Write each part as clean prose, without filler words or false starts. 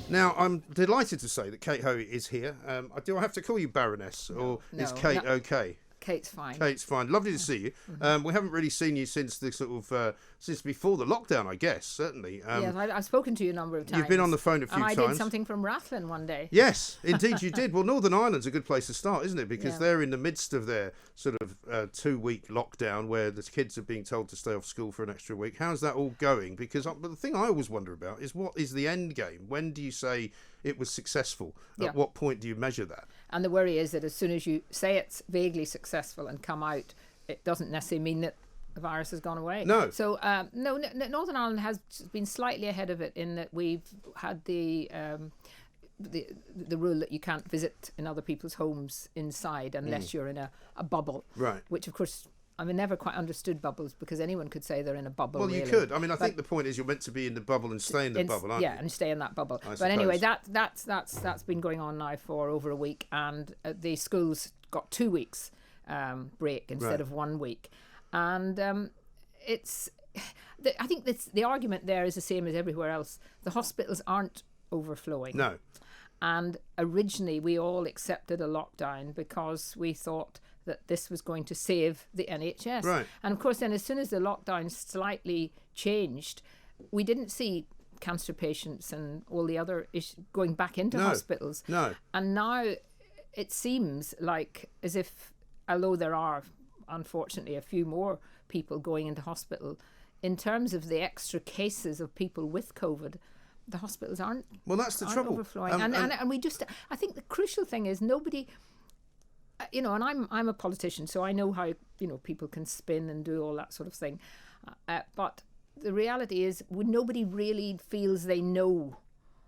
Now, I'm delighted to say that Kate Hoey is here. Do I have to call you Baroness, or is Kate okay? Kate's fine. Kate's fine. Lovely to see you. We haven't really seen you since the since before the lockdown, I guess, certainly. Yes, I've spoken to you a number of times. You've been on the phone a few times. And I did something from Rathlin one day. Yes, indeed you did. Well, Northern Ireland's a good place to start, isn't it? Because they're in the midst of their sort of 2-week lockdown where the kids are being told to stay off school for an extra week. How's that all going? Because the thing I always wonder about is, what is the end game? When do you say it was successful? At what point do you measure that? And the worry is that as soon as you say it's vaguely successful and come out, it doesn't necessarily mean that the virus has gone away. No. So Northern Ireland has been slightly ahead of it in that we've had the rule that you can't visit in other people's homes inside unless you're in a bubble. Right. Which, of course, I never quite understood bubbles, because anyone could say they're in a bubble. Well, you could. I think the point is you're meant to be in the bubble and stay in the bubble, aren't you? Yeah, and stay in that bubble. But anyway, that's been going on now for over a week, and the schools got 2 weeks break instead of 1 week. And I think the argument there is the same as everywhere else. The hospitals aren't overflowing. No. And originally we all accepted a lockdown because we thought that this was going to save the NHS. Right. And of course then, as soon as the lockdown slightly changed, we didn't see cancer patients and all the other issues going back into hospitals. No. And now it seems like as if, although there are unfortunately a few more people going into hospital, in terms of the extra cases of people with COVID, the hospitals aren't. Well, that's the trouble. Overflowing. And we just, I think the crucial thing is nobody, and I'm a politician, so I know how, people can spin and do all that sort of thing. But the reality is nobody really feels they know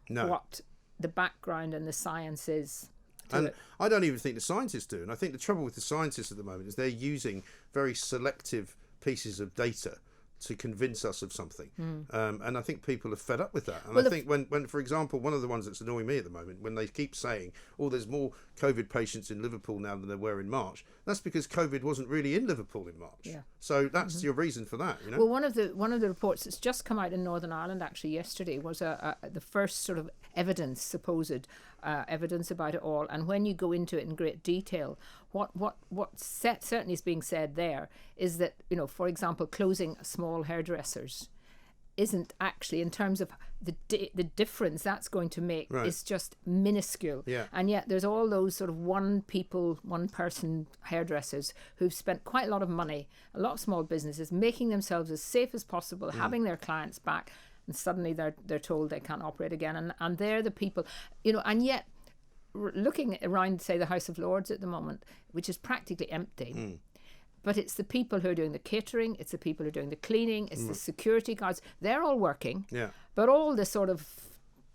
what the background and the science is. And I don't even think the scientists do. And I think the trouble with the scientists at the moment is they're using very selective pieces of data to convince us of something. And I think people are fed up with that. And I think when, for example, one of the ones that's annoying me at the moment, when they keep saying, there's more COVID patients in Liverpool now than there were in March, that's because COVID wasn't really in Liverpool in March. Yeah. So that's your reason for that, Well, one of the reports that's just come out in Northern Ireland actually yesterday was the first sort of supposed evidence about it all. And when you go into it in great detail, what certainly is being said there is that, for example, closing small hairdressers isn't actually, in terms of the difference that's going to make, is just minuscule. Yeah. And yet there's all those sort of one person hairdressers who've spent quite a lot of money, a lot of small businesses, making themselves as safe as possible, having their clients back, and suddenly they're told they can't operate again. And they're the people, and yet looking around, say, the House of Lords at the moment, which is practically empty. But it's the people who are doing the catering, it's the people who are doing the cleaning, it's the security guards. They're all working. Yeah. But all the sort of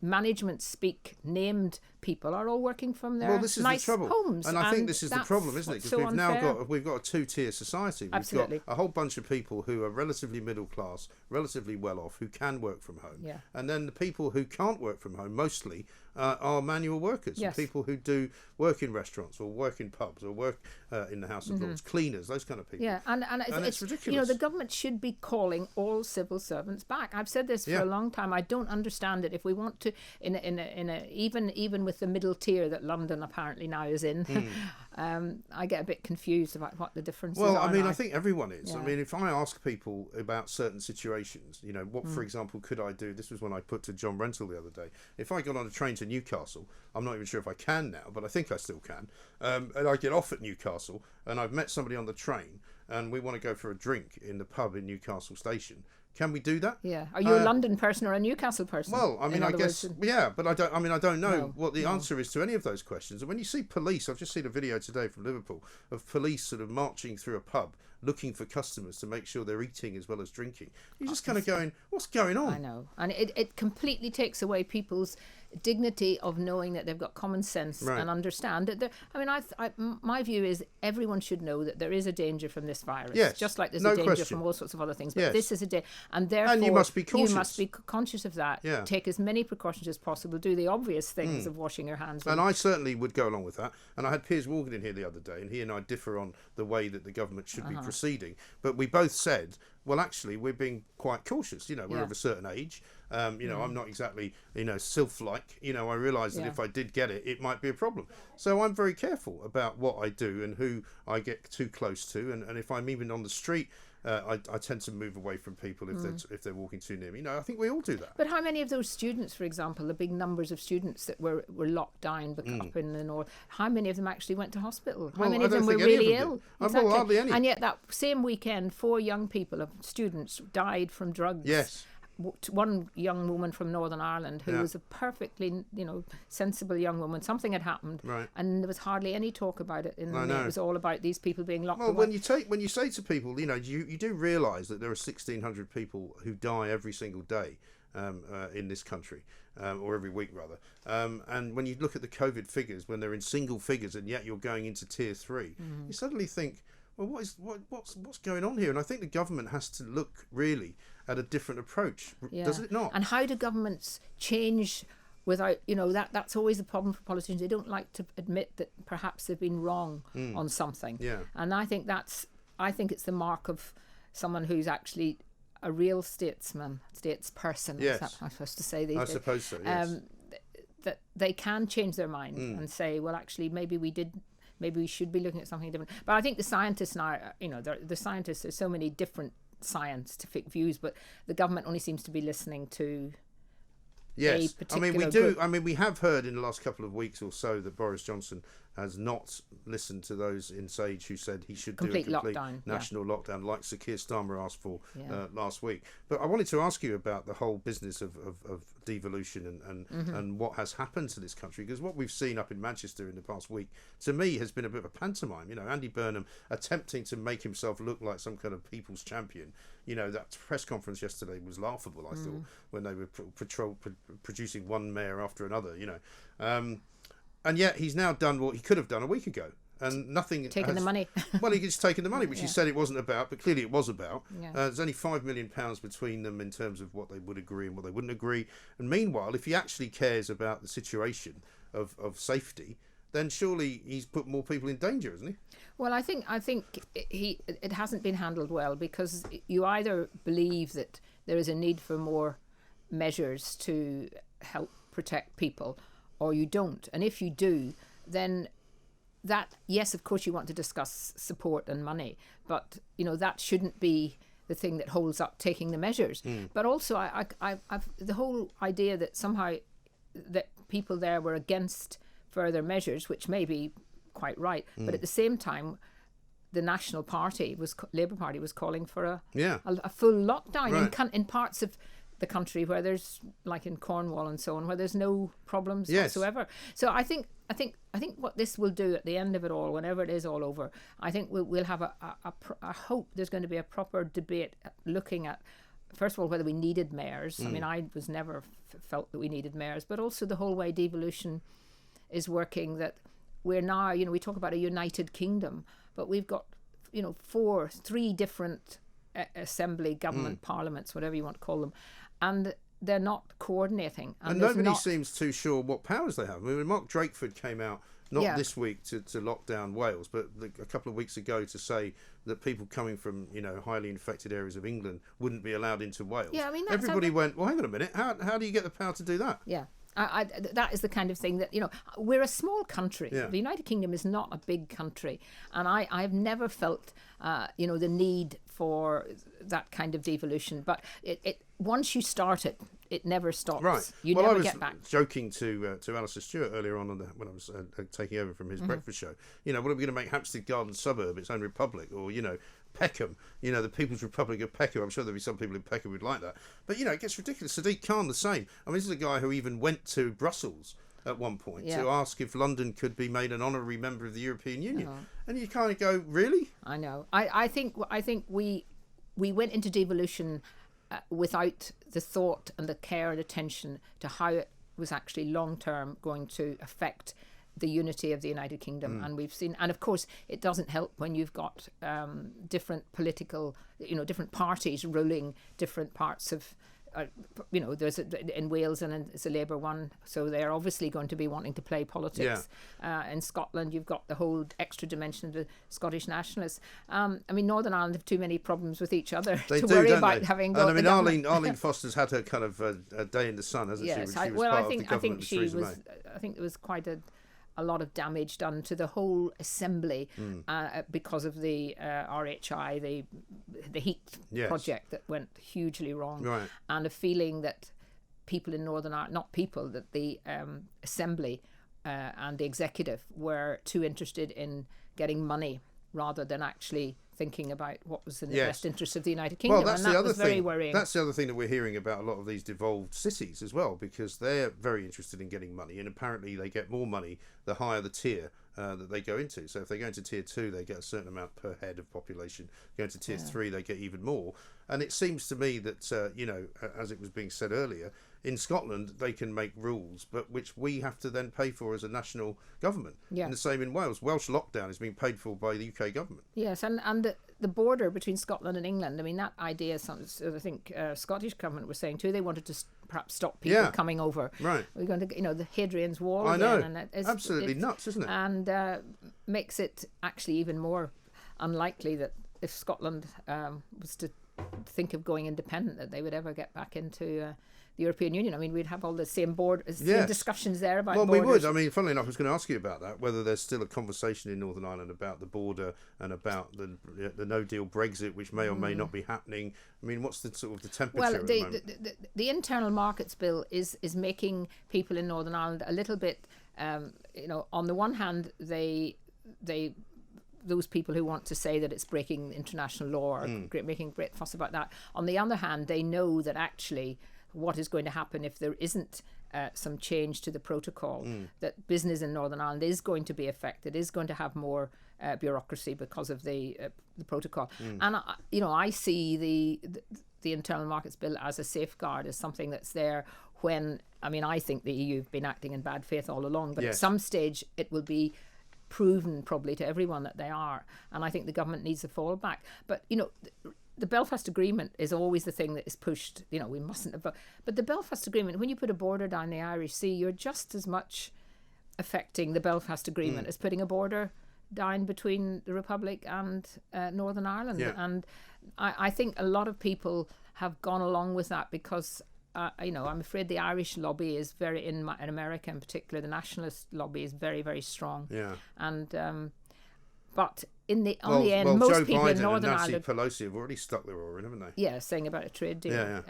management speak named people are all working from their nice homes. And I think this is the problem, isn't it? Because we've got a two-tier society. We've got a whole bunch of people who are relatively middle class, relatively well off, who can work from home. Yeah. And then the people who can't work from home mostly are manual workers. Yes. People who do work in restaurants or work in pubs or work in the House of Lords, cleaners, those kind of people. Yeah, and it's ridiculous. The government should be calling all civil servants back. I've said this for a long time. I don't understand it. If we want to, even with the middle tier that London apparently now is in, I get a bit confused about what the difference is. Well, I think everyone is. Yeah. If I ask people about certain situations, what, for example, could I do? This was one I put to John Rental the other day. If I got on a train to Newcastle, I'm not even sure if I can now, but I think I still can, and I get off at Newcastle and I've met somebody on the train and we want to go for a drink in the pub in Newcastle Station. Can we do that? Yeah. Are you a London person or a Newcastle person? Well, I guess, but I don't know what the answer is to any of those questions. And when you see police, I've just seen a video today from Liverpool of police sort of marching through a pub looking for customers to make sure they're eating as well as drinking. You're just kind of going, what's going on? I know. And it completely takes away people's dignity of knowing that they've got common sense and understand that. My view is everyone should know that there is a danger from this virus. Yes, just like there's a danger from all sorts of other things. But this is a danger. And therefore, you must be cautious. You must be conscious of that. Yeah. Take as many precautions as possible. Do the obvious things of washing your hands. And I certainly would go along with that. And I had Piers Morgan in here the other day, and he and I differ on the way that the government should be proceeding. But we both said, well, actually, we're being quite cautious. We're of a certain age. I'm not exactly, sylph-like. I realise that if I did get it, it might be a problem. So I'm very careful about what I do and who I get too close to. And if I'm even on the street, I tend to move away from people if they're walking too near me. I think we all do that. But how many of those students, for example, the big numbers of students that were locked down up in the north, how many of them actually went to hospital? How many of them were really ill? Exactly. Well, hardly any. And yet that same weekend, 4 young people, students, died from drugs. Yes. One young woman from Northern Ireland who was a perfectly, sensible young woman. Something had happened, and there was hardly any talk about it. It was all about these people being locked away. Well, when you say to people, you do realise that there are 1,600 people who die every single day in this country, or every week rather. And when you look at the COVID figures, when they're in single figures, and yet you're going into tier 3, you suddenly think, well, what's going on here? And I think the government has to look really at a different approach, does it not? And how do governments change without, that's always the problem for politicians. They don't like to admit that perhaps they've been wrong on something. Yeah. And I think it's the mark of someone who's actually a real statesperson. Yes. Is that I'm supposed to say these days? I suppose so, yes. That they can change their mind and say, well, actually, maybe we should be looking at something different. But I think the scientists now, there's so many different scientific views, but the government only seems to be listening to a particular group. We have heard in the last couple of weeks or so that Boris Johnson has not listened to those in Sage who said he should do a complete national lockdown, like Sir Keir Starmer asked for last week. But I wanted to ask you about the whole business of devolution and what has happened to this country, because what we've seen up in Manchester in the past week, to me, has been a bit of a pantomime. Andy Burnham attempting to make himself look like some kind of people's champion. That press conference yesterday was laughable, I thought, when they were producing one mayor after another, and yet he's now done what he could have done a week ago. And nothing taken the money. Well, he's just taken the money, which he said it wasn't about, but clearly it was about. There's only £5 million between them in terms of what they would agree and what they wouldn't agree. And meanwhile, if he actually cares about the situation of safety, then surely he's put more people in danger, hasn't he? Well, I think it hasn't been handled well, because you either believe that there is a need for more measures to help protect people, or you don't. And if you do, then yes, of course you want to discuss support and money, but that shouldn't be the thing that holds up taking the measures. But also I've the whole idea that somehow that people there were against further measures, which may be quite right, but at the same time the National Party Labour Party was calling for a full lockdown in parts of the country where there's, like in Cornwall and so on, where there's no problems whatsoever. So I think what this will do at the end of it all, whenever it is all over, I think we'll have I hope there's going to be a proper debate looking at, first of all, whether we needed mayors. I mean, I was never felt that we needed mayors, but also the whole way devolution is working, that we're now, we talk about a united kingdom, but we've got, 3 different assembly, government, parliaments, whatever you want to call them, and they're not coordinating. And nobody seems too sure what powers they have. I mean, Mark Drakeford came out, not this week to lock down Wales, but a couple of weeks ago to say that people coming from, highly infected areas of England wouldn't be allowed into Wales. Yeah, I mean, everybody went, well, hang on a minute, how do you get the power to do that? Yeah. That is the kind of thing that, we're a small country. Yeah. The United Kingdom is not a big country. And I've never felt, the need for that kind of devolution. But it once you start it, it never stops. Right. You never get back. I was joking to Alistair Stewart earlier on when I was taking over from his breakfast show. What are we going to make Hampstead Garden Suburb its own republic? Or, Peckham, the People's Republic of Peckham. I'm sure there'll be some people in Peckham who'd like that. But, it gets ridiculous. Sadiq Khan, the same. I mean, this is a guy who even went to Brussels at one point to ask if London could be made an honorary member of the European Union. And you kind of go, really? I know. I think we went into devolution without the thought and the care and attention to how it was actually long-term going to affect the unity of the United Kingdom. And we've seen, and of course it doesn't help when you've got different political, different parties ruling different parts of there's in Wales and it's a Labour one, so they're obviously going to be wanting to play politics. In Scotland, you've got the whole extra dimension of the Scottish nationalists. Northern Ireland have too many problems with each other to worry about having got the government. Arlene Foster's had her kind of a day in the sun, hasn't she? When she was part of the government with Theresa May. I think there was quite a lot of damage done to the whole assembly because of the RHI, the heat project that went hugely wrong, right. And a feeling that people in Northern Ireland, that the assembly and the executive were too interested in getting money rather than actually thinking about what was in the best interest of the United Kingdom. Well, that's and that the other was thing. Very worrying. That's the other thing that we're hearing about a lot of these devolved cities as well, because they're very interested in getting money, and apparently they get more money the higher the tier that they go into. So if they go into tier 2, they get a certain amount per head of population. Go into tier 3, they get even more. And it seems to me that, as it was being said earlier, in Scotland, they can make rules, but which we have to then pay for as a national government. Yeah. And the same in Wales. Welsh lockdown is being paid for by the UK government. Yes, and the border between Scotland and England, that idea, I think Scottish government was saying too, they wanted to perhaps stop people coming over. Right. We're going to, the Hadrian's Wall again. I know. And absolutely nuts, isn't it? And makes it actually even more unlikely that if Scotland was to think of going independent, that they would ever get back into the European Union. We'd have all the same discussions there about borders. Well, we would. Funnily enough, I was going to ask you about that, whether there's still a conversation in Northern Ireland about the border and about the no-deal Brexit, which may or may not be happening. What's the sort of the temperature at the moment? The Internal Markets Bill is making people in Northern Ireland a little bit, on the one hand, those people who want to say that it's breaking international law or making great fuss about that. On the other hand, they know that actually what is going to happen if there isn't some change to the protocol, that business in Northern Ireland is going to be affected, is going to have more bureaucracy because of the protocol. And I see the Internal Markets Bill as a safeguard, as something that's there when, I think the EU have been acting in bad faith all along, but at some stage it will be proven probably to everyone that they are, and I think the government needs a fallback. But the Belfast Agreement is always the thing that is pushed. We mustn't have. But the Belfast Agreement, when you put a border down the Irish Sea, you're just as much affecting the Belfast Agreement as putting a border down between the Republic and Northern Ireland. And I think a lot of people have gone along with that because I'm afraid the Irish lobby is in America in particular, the nationalist lobby is very, very strong. Yeah. And but in the end, most Joe people Biden in Northern and Nancy Ireland, Pelosi have already stuck their oar in, haven't they? Yeah, saying about a trade deal. Yeah.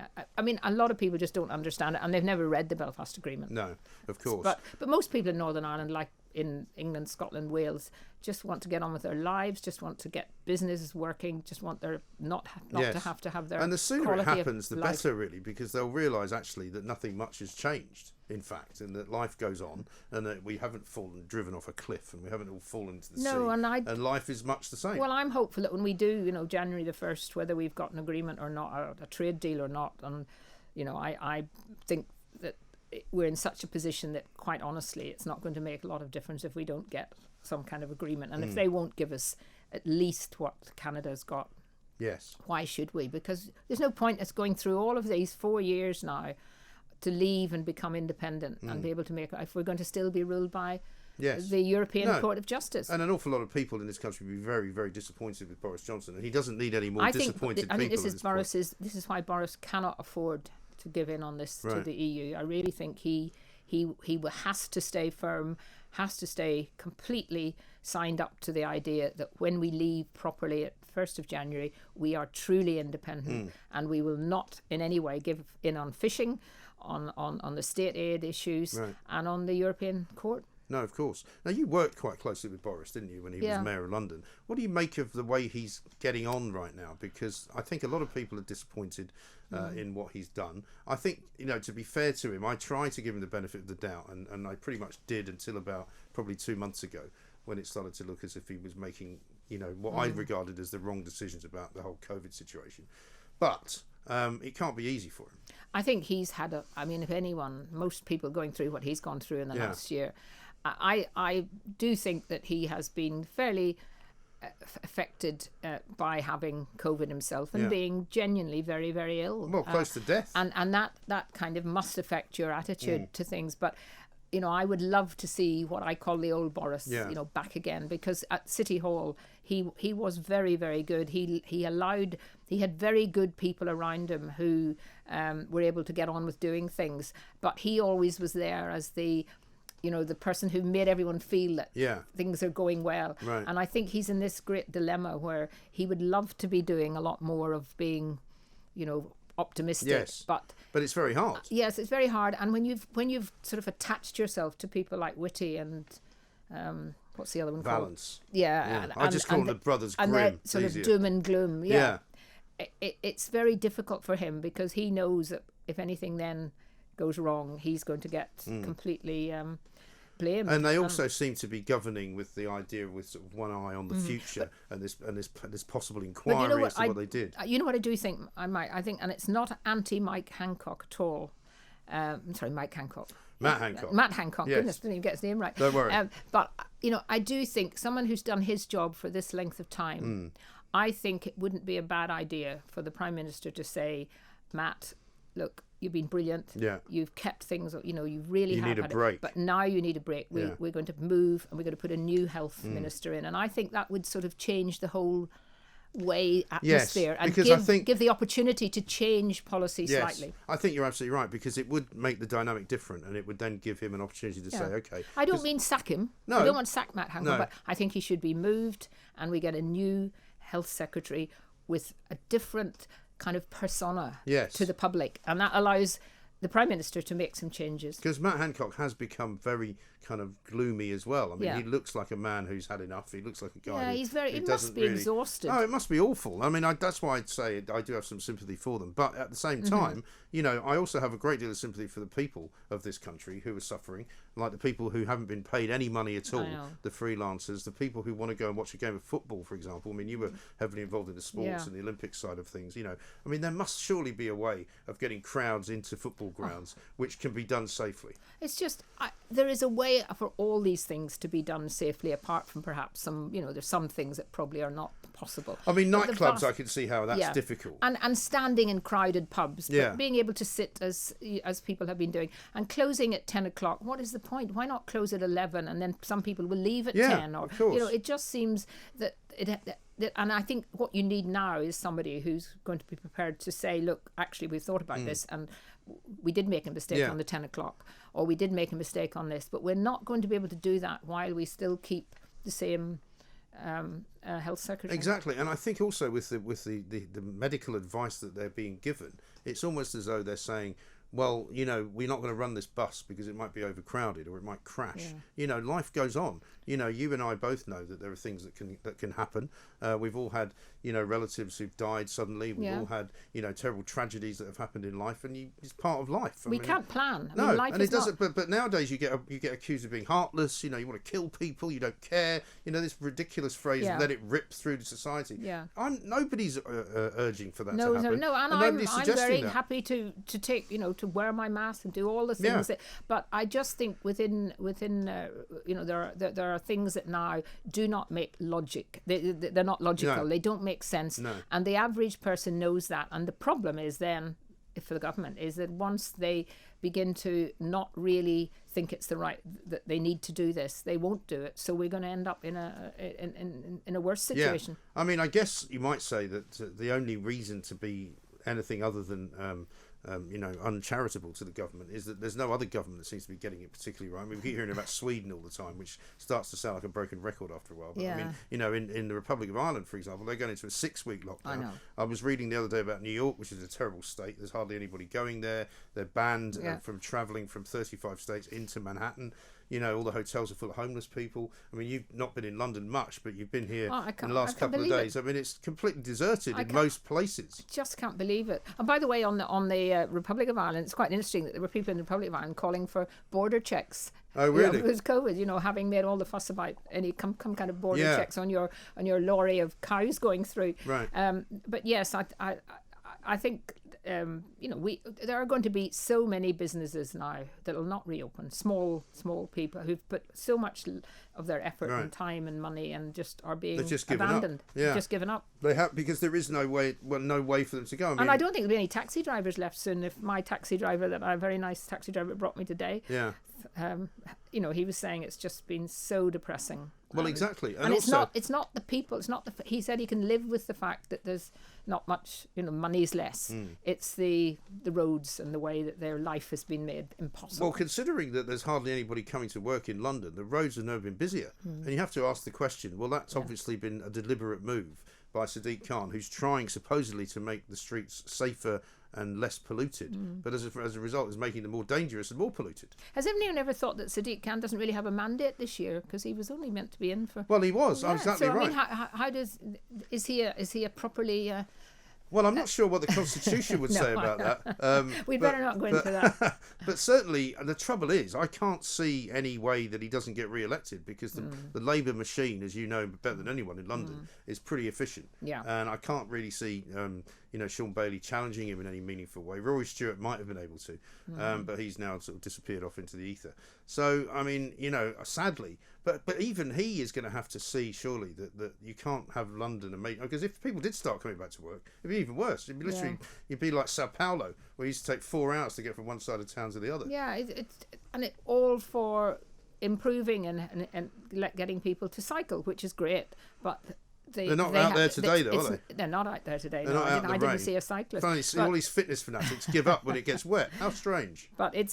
A lot of people just don't understand it, and they've never read the Belfast Agreement. No, of course. But most people in Northern Ireland, like in England, Scotland, Wales, just want to get on with their lives, just want to get businesses working, just want their not to have their. And the sooner it happens, the better, really, because they'll realise actually that nothing much has changed, in fact, and that life goes on, and that we haven't driven off a cliff, and we haven't all fallen into the sea, and life is much the same. Well, I'm hopeful that when we do, January the 1st, whether we've got an agreement or not, a trade deal or not, and I think that we're in such a position that, quite honestly, it's not going to make a lot of difference if we don't get some kind of agreement, and if they won't give us at least what Canada's got. Yes. Why should we? Because there's no point us going through all of these 4 years now to leave and become independent and be able to make, if we're going to still be ruled by the European Court of Justice. And an awful lot of people in this country will be very, very disappointed with Boris Johnson, and he doesn't need any more disappointed people. I think this is why Boris cannot afford to give in on this to the EU. I really think he has to stay firm, has to stay completely signed up to the idea that when we leave properly at 1st of January, we are truly independent and we will not in any way give in on fishing, on the state aid issues and on the European Court. No, of course. Now, you worked quite closely with Boris, didn't you, when he was Mayor of London? What do you make of the way he's getting on right now? Because I think a lot of people are disappointed in what he's done. I think, to be fair to him, I try to give him the benefit of the doubt, and I pretty much did until about probably 2 months ago, when it started to look as if he was making, what I regarded as the wrong decisions about the whole COVID situation. But it can't be easy for him. I think he's had if anyone, most people going through what he's gone through in the last year, I do think that he has been fairly affected by having COVID himself and being genuinely very, very ill. Well, close to death. And that kind of must affect your attitude to things. But, I would love to see what I call the old Boris, back again, because at City Hall, he was very, very good. He had very good people around him who were able to get on with doing things. But he always was there as the person who made everyone feel that things are going well. Right. And I think he's in this great dilemma where he would love to be doing a lot more of being, optimistic. Yes. But it's very hard. Yes, it's very hard. And when you've sort of attached yourself to people like Whitty and what's the other one called? Valence. Yeah. I just call them the Brothers Grimm. And sort of doom and gloom. Yeah. It's very difficult for him because he knows that if anything then goes wrong, he's going to get completely blamed. And they also seem to be governing with the idea with sort of one eye on the future and this possible inquiry as to what they did. You know what I do think I think, and it's not anti-Mike Hancock at all. Sorry, Mike Hancock. Matt Hancock. Matt Hancock. Yes. Goodness, didn't even get his name right. Don't worry. But I do think someone who's done his job for this length of time, I think it wouldn't be a bad idea for the Prime Minister to say, Matt, look, you've been brilliant. Yeah. You've kept things, you really have need a had break. But now you need a break. We're going to move and we're going to put a new health minister in. And I think that would sort of change the whole atmosphere and give the opportunity to change policy slightly. I think you're absolutely right, because it would make the dynamic different and it would then give him an opportunity to say, okay. I don't mean sack him. No. I don't want to sack Matt Hancock, but I think he should be moved and we get a new health secretary with a different kind of persona to the public, and that allows the Prime Minister to make some changes. Because Matt Hancock has become very kind of gloomy as well. I mean, he looks like a man who's had enough. He looks like a guy he must be exhausted. Oh, it must be awful. I mean, that's why I'd say I do have some sympathy for them. But at the same time, I also have a great deal of sympathy for the people of this country who are suffering, like the people who haven't been paid any money at all, the freelancers, the people who want to go and watch a game of football, for example. I mean, you were heavily involved in the sports and the Olympic side of things. I mean, there must surely be a way of getting crowds into football grounds which can be done safely. It's just, there is a way for all these things to be done safely, apart from perhaps some, there's some things that probably are not possible. I mean, nightclubs, I can see how that's difficult. And standing in crowded pubs, but being able to sit as people have been doing, and closing at 10 o'clock, what is the point? Why not close at 11 and then some people will leave at 10? Or, of course. It just seems that and I think what you need now is somebody who's going to be prepared to say, look, actually, we've thought about this and we did make a mistake on the 10 o'clock, or we did make a mistake on this, but we're not going to be able to do that while we still keep the same health secretary. Exactly. And I think also with the medical advice that they're being given, it's almost as though they're saying, well, we're not going to run this bus because it might be overcrowded or it might crash. Life goes on. You and I both know that there are things that can happen. We've all had, relatives who've died suddenly. We've all had, terrible tragedies that have happened in life, and it's part of life. We can't plan. No, and it doesn't. But nowadays you get accused of being heartless. You want to kill people. You don't care. This ridiculous phrase, let it rip through society. Nobody's urging for that to happen. No, and I'm very happy to take, to wear my mask and do all the things but I just think within there are things that now do not make logic. They're not logical. No. They don't make sense. No. And the average person knows that. And the problem is then, for the government, is that once they begin to not really think it's that they need to do this, they won't do it. So we're going to end up in a worse situation. I mean, I guess you might say that the only reason to be anything other than uncharitable to the government is that there's no other government that seems to be getting it particularly right. I mean, we keep hearing about Sweden all the time, which starts to sound like a broken record after a while. But I mean, in the Republic of Ireland, for example, they're going into a 6-week lockdown. I know. I was reading the other day about New York, which is a terrible state. There's hardly anybody going there. They're banned from travelling from 35 states into Manhattan. All the hotels are full of homeless people. I mean, you've not been in London much, but you've been here in the last couple of days. I mean, it's completely deserted in most places. I just can't believe it. And by the way, on the Republic of Ireland, it's quite interesting that there were people in the Republic of Ireland calling for border checks. Oh, really? With COVID, having made all the fuss about any kind of border checks on your lorry of cows going through. Right. But yes, I think there are going to be so many businesses now that will not reopen. Small people who've put so much of their effort and time and money and just are being abandoned. Just given up. They have, because there is no way for them to go. And I don't think there'll be any taxi drivers left soon. If my taxi driver, a very nice taxi driver, brought me today. Yeah. He was saying it's just been so depressing. Well, exactly, and also, it's not the people. It's not he said he can live with the fact that there's not much. Money's less. It's the roads and the way that their life has been made impossible. Well, considering that there's hardly anybody coming to work in London, the roads have never been busier, and you have to ask the question. Well, that's obviously been a deliberate move by Sadiq Khan, who's trying supposedly to make the streets safer and less polluted, but as a result is making them more dangerous and more polluted. Has anyone ever thought that Sadiq Khan doesn't really have a mandate this year, because he was only meant to be in for... Well, he was, exactly right. I mean, is he a properly... Well, I'm not sure what the Constitution would say about that. We'd better not go into that. But certainly, the trouble is, I can't see any way that he doesn't get re-elected, because the Labour machine, as you know better than anyone in London, is pretty efficient. Yeah. And I can't really see, Sean Bailey challenging him in any meaningful way. Rory Stewart might have been able to, but he's now sort of disappeared off into the ether. So, I mean, sadly, but even he is going to have to see, surely, that you can't have London and because if people did start coming back to work, it'd be even worse. It'd be literally, you'd be like Sao Paulo, where it used to take 4 hours to get from one side of town to the other. Yeah, it's all for improving and getting people to cycle, which is great, but... They're not out there today, though, are they? They're not out there today. They're not out in the I rain. didn't see a cyclist. Finally, all these fitness fanatics give up when it gets wet. How strange! But I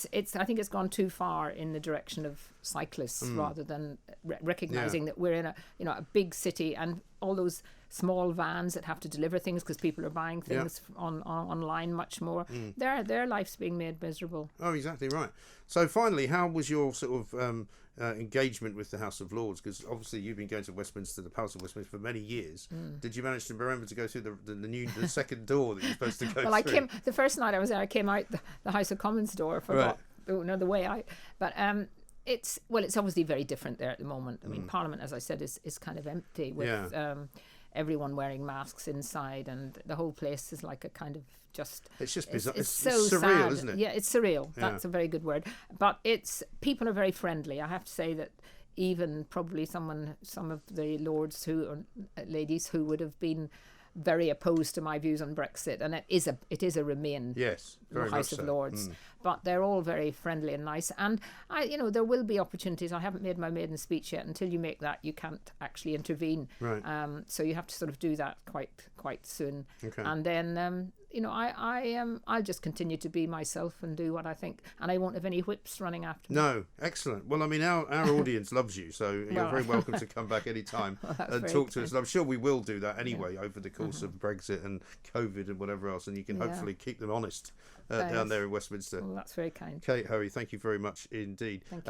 think it's gone too far in the direction of cyclists rather than recognizing that we're in a big city, and all those small vans that have to deliver things because people are buying things online much more. Their life's being made miserable. Oh, exactly right. So finally, how was your sort of engagement with the House of Lords? Because obviously you've been going to Westminster, the Palace of Westminster, for many years. Did you manage to remember to go through the second door that you're supposed to go through? Well, the first night I was there, I came out the House of Commons door. Forgot the way out. But it's obviously very different there at the moment. I mean, Parliament, as I said, is kind of empty with everyone wearing masks inside, and the whole place is like a kind of it's just bizarre. It's so surreal, sad. Isn't it? Yeah, it's surreal. That's a very good word. But people are very friendly. I have to say that even probably some of the lords ladies who would have been very opposed to my views on Brexit, and it is a Remain House of Lords, but they're all very friendly and nice. And there will be opportunities. I haven't made my maiden speech yet. Until you make that, you can't actually intervene. Right. So you have to sort of do that quite soon. Okay. And then I'll just continue to be myself and do what I think, and I won't have any whips running after me. No, excellent. Well, I mean, our audience loves you, so you're very welcome to come back any time and talk to us. And I'm sure we will do that anyway over the course of Brexit and COVID and whatever else, and you can hopefully keep them honest down there in Westminster. Well, that's very kind. Kate Hoey, thank you very much indeed. Thank you.